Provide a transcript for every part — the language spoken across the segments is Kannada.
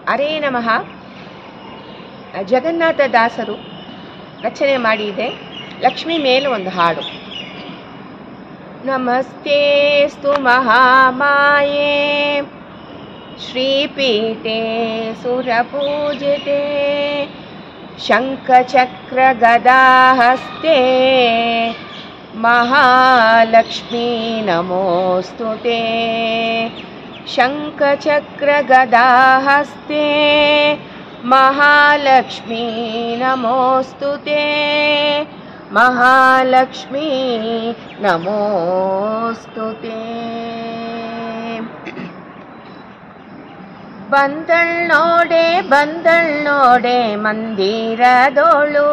ಹರೇ ನಮಃ. ಜಗನ್ನಾಥ ದಾಸರು ರಚನೆ ಮಾಡಿದೆ ಲಕ್ಷ್ಮೀ ಮೇಲೆ ಒಂದು ಹಾಡು. ನಮಸ್ತೇಸ್ತು ಮಹಾಮಾಯೇ ಶ್ರೀಪೀಠೆ ಸುರಪೂಜಿತೆ ಶಂಖಚಕ್ರ ಗದಾಹಸ್ತೆ ಮಹಾಲಕ್ಷ್ಮೀ ನಮೋಸ್ತುತೆ. ಶಂಖಚಕ್ರ ಗದಾಹಸ್ತೆ ಮಹಾಲಕ್ಷ್ಮೀ ನಮೋಸ್ತುತೆ. ಮಹಾಲಕ್ಷ್ಮೀ ನಮೋಸ್ತುತೆ. ಬಂದಳ್ ನೋಡೆ ಮಂದಿರದೋಳು,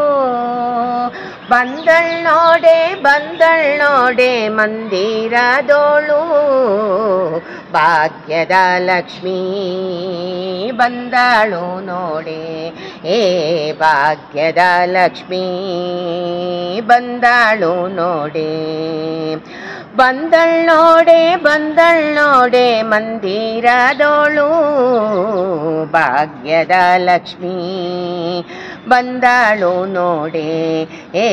ಬಂದಳ್ ನೋಡೆ ಮಂದಿರದೋಳು. ಭಾಗ್ಯದ ಲಕ್ಷ್ಮೀ ಬಂದಾಳು ನೋಡೆ, ಏ ಭಾಗ್ಯದ ಲಕ್ಷ್ಮೀ ಬಂದಾಳು ನೋಡೆ. ಬಂದಳ್ ನೋಡೆ ಮಂದಿರದೋಳು, ಭಾಗ್ಯದ ಲಕ್ಷ್ಮೀ ಬಂದಾಳು ನೋಡೆ, ಏ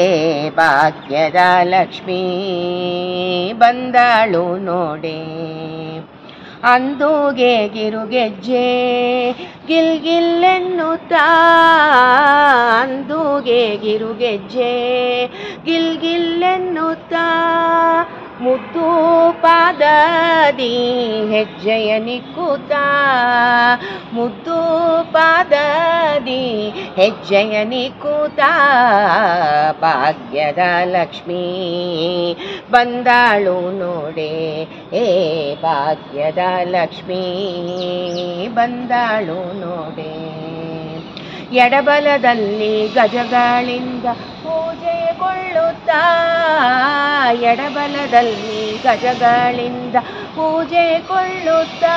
ಭಾಗ್ಯದ ಲಕ್ಷ್ಮೀ ಬಂದಾಳು ನೋಡೆ. ಅಂದೂಗೆ ಗಿರುಗೆಜ್ಜೆ ಗಿಲ್ಗಿಲ್ಲೆನ್ನುತ್ತಾ, ಅಂದೂಗೆ ಗಿರುಗೆಜ್ಜೆ ಗಿಲ್ಗಿಲ್ಲೆನ್ನುತ್ತಾ. ಮುದ್ದು ಪಾದದಿ ಹೆಜ್ಜೆಯ ನಿಕ್ಕುತ್ತಾ, ಮುದ್ದು ಪಾದದಿ ಹೆಜ್ಜೆಯ ನಿಕ್ಕುತ್ತಾ. ಭಾಗ್ಯದ ಲಕ್ಷ್ಮೀ ಬಂದಾಳು ನೋಡೆ, ಏ ಭಾಗ್ಯದ ಲಕ್ಷ್ಮೀ ಬಂದಾಳು ನೋಡೆ. ಎಡಬಲದಲ್ಲಿ ಗಜಗಳಿಂದ ಪೂಜೆಗೊಳ್ಳುತ್ತಾ, ಎಡಬಲದಲ್ಲಿ ಗಜಗಳಿಂದ ಪೂಜೆಗೊಳ್ಳುತ್ತಾ.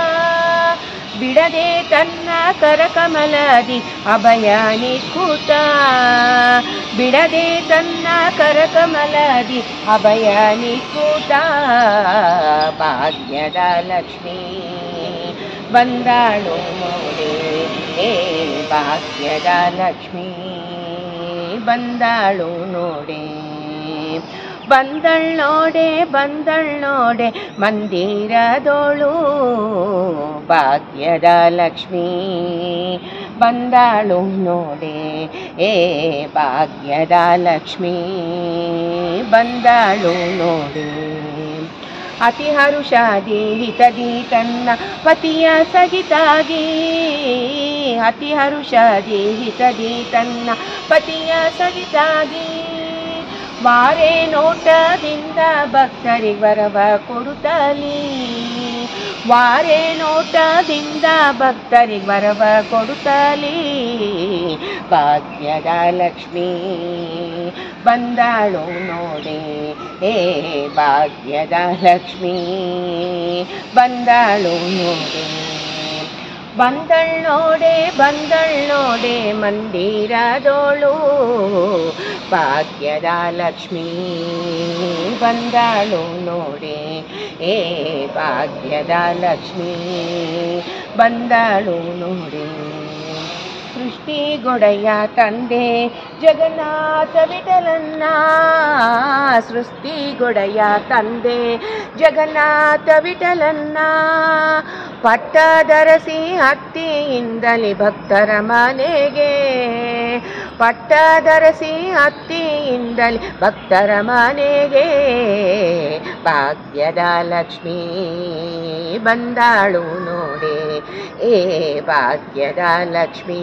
ಬಿಡದೆ ತನ್ನ ಕರಕಮಲದಿ ಅಭಯ ನಿಕ್ಕುತ್ತಾ, ಬಿಡದೆ ತನ್ನ ಕರಕಮಲದಿ ಅಭಯ ನಿಕ್ಕುತ್ತಾ. ಭಾಗ್ಯದ ಲಕ್ಷ್ಮೀ ಬಂದಾಳು ನೋಡೆ, ಏ ಭಾಗ್ಯದ ಲಕ್ಷ್ಮೀ ಬಂದಾಳು ನೋಡೆ. ಬಂದಳ್ ನೋಡೆ ಮಂದಿರದೋಳು, ಭಾಗ್ಯದ ಲಕ್ಷ್ಮೀ ಬಂದಾಳು ನೋಡೆ, ಏ ಭಾಗ್ಯದ ಲಕ್ಷ್ಮೀ ಬಂದಾಳು ನೋಡೆ. ಅತಿ ಹರುಷಾದಿ ಹಿತದಿ ತನ್ನ ಪತಿಯ ಸಹಿತಾಗಿ, ಅತಿ ಹರುಷಾದಿ ಹಿತದಿ ತನ್ನ ಪತಿಯ ಸಹಿತಾಗಿ. ವಾರೆ ನೋಟದಿಂದ ಭಕ್ತರಿಗೆ ವರವ ಕೊಡುತ್ತಲೀ, ವಾರೆ ನೋಟದಿಂದ ಭಕ್ತರಿಗೆ ವರವ ಕೊಡುತ್ತಲೀ. ಭಾಗ್ಯದ ಲಕ್ಷ್ಮೀ ಬಂದಾಳು ನೋಡೆ, ಏ ಭಾಗ್ಯದ ಲಕ್ಷ್ಮೀ ಬಂದಾಳು ನೋಡೆ. ಬಂದಳ್ ನೋಡೆ ಮಂದಿರದೋಳು, ಭಾಗ್ಯದ ಲಕ್ಷ್ಮೀ ಬಂದಾಳು ನೋಡೆ, ಏ ಭಾಗ್ಯದ ಲಕ್ಷ್ಮೀ ಬಂದಾಳು ನೋಡೆ. ಸೃಷ್ಟಿಗೊಡೆಯ ತಂದೆ ಜಗನ್ನಾಥ ವಿಠಲನ್ನ, ಸೃಷ್ಟಿಗೊಡೆಯ ತಂದೆ ಜಗನ್ನಾಥ ವಿಠಲನ್ನ. ಪಟ್ಟಧರಸಿ ಹತ್ತಿಯಿಂದಲೇ ಭಕ್ತರ ಮನೆಗೆ, ಪಟ್ಟಧರಸಿ ಹತ್ತಿಯಿಂದಲೇ ಭಕ್ತರ ಮನೆಗೆ. ಭಾಗ್ಯದ ಲಕ್ಷ್ಮೀ ಬಂದಾಳು ನೋಡೆ, ಏ ಭಾಗ್ಯದ ಲಕ್ಷ್ಮೀ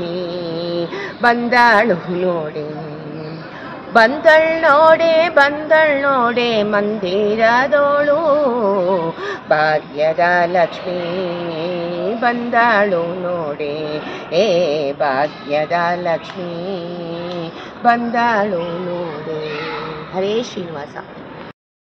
ಬಂದಾಳು ನೋಡೆ. ಬಂದಳ್ ನೋಡೆ ಮಂದಿರದೋಳು, ಭಾಗ್ಯದ ಲಕ್ಷ್ಮೀ ಬಂದಾಳು ನೋಡೆ, ಏ ಭಾಗ್ಯದ ಲಕ್ಷ್ಮೀ ಬಂದಾಳು ನೋಡೆ. ಹರೇ ಶ್ರೀನಿವಾಸ.